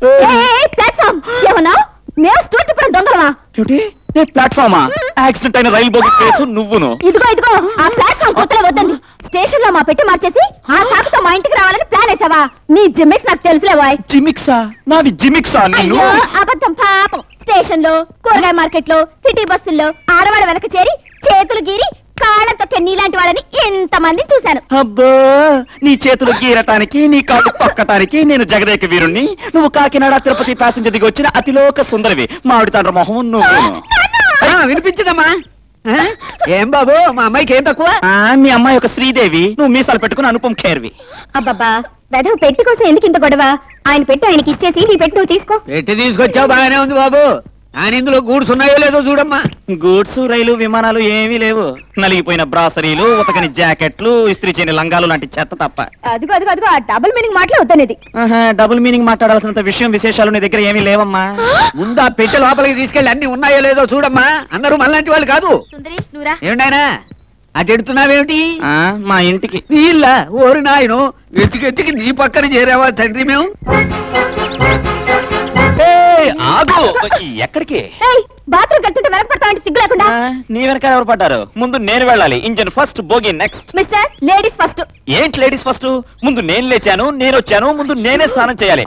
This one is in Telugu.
ప్లాట్ఫామ్ ఏమన్నా మేము స్టూట్ ఇప్పుడు దొంగలమా? ప్లాట్ఫామా? యాక్సిడెంట్ అయిన రైలు బోగి కేసు నువ్వును. ఇదిగో ఆ ప్లాట్ఫామ్ కొత్తలో వద్దండి. స్టేషన్ లో మా పెట్టి మార్చేసి ఆ సాకుతో మా ఇంటికి రావాలని ప్లాన్ వేసావా? నీ జిమ్మిక్స్ నాకు తెలుసులే బాయ్. జిమిక్సా? నావి జిమిక్సా? అయ్యో అబద్ధం పాపం. స్టేషన్ లో, కూరగాయ మార్కెట్ లో, సిటీ బస్సుల్లో ఆడవాళ్ళ వెనక చేరి చేతులు గీరి కాళ్ళ తొక్కే నీలాంటి వాళ్ళని ఎంతమంది చూశాను. అబ్బో, నీ చేతులు గీరటానికి, నీ కాళ్ళు తొక్కటానికి నేను జగదేక వీరుణ్ణి. నువ్వు కాకినాడ తిరుపతి ప్యాసింజర్ దిగి వచ్చిన అతిలోక సుందరివి. మామిడి తండ్రి మొహం నువ్వు. వినిపించదమ్మా? ఏం బాబు, మా అమ్మాయికి ఏం తక్కువ? మీ అమ్మాయి ఒక శ్రీదేవి, నువ్వు మీసాలు పెట్టుకుని అనుపం ఖేర్వి. అబ్బబ్బా, వెధవ పెట్టి కోసం ఎందుకు ఇంత గొడవ? ఆయన పెట్టి ఆయనకి ఇచ్చేసి నీ పెట్టి నువ్వు తీసుకో. పెట్టి తీసుకొచ్చావు, బాగానే ఉంది బాబు. ఆయన ఇందులో గూడ్స్ ఉన్నాయో లేదో చూడమ్మా. గూడ్స్, రైలు, విమానాలు ఏమీ లేవు. నలిగిపోయిన బ్రాసరీలు, ఉతకని జాకెట్లు, ఇస్త్రీ చేయని లంగాలు లాంటి చెత్త తప్ప. అదిగో ఆ డబుల్ మీనింగ్ మాటలు వద్దనేది. డబుల్ మీనింగ్ మాట్లాడాల్సినంత విషయం విశేషాలు నీ దగ్గర ఏమీ లేవమ్మా. ముందు ఆ పెట్టె లోపలికి తీసుకెళ్ళి అన్ని ఉన్నాయో లేదో చూడమ్మా. అందరూ మనలాంటి వాళ్ళు కాదు. ఏమిటైనా అటు ఎడుతున్నావేమిటి? మా ఇంటికి. వీళ్ళ ఓరి నాయను, వెతికెత్తికి నీ పక్కన చేరావా తండ్రి మేము? ఆగు. ఎక్కడికి? బాత్రూమ్ వెళ్తుంటే వెనక పడతామంటే సిగ్గు లేకుండా. నీ వెనక ఎవరు పడ్డారు? ముందు నేను వెళ్ళాలి. ఇంజన్ ఫస్ట్, బోగి నెక్స్ట్. Mister ladies first. ఏంటి లేడీస్ ఫస్ట్? ముందు నేను లేచాను, నేను వచ్చాను, ముందు నేనే స్నానం చేయాలి.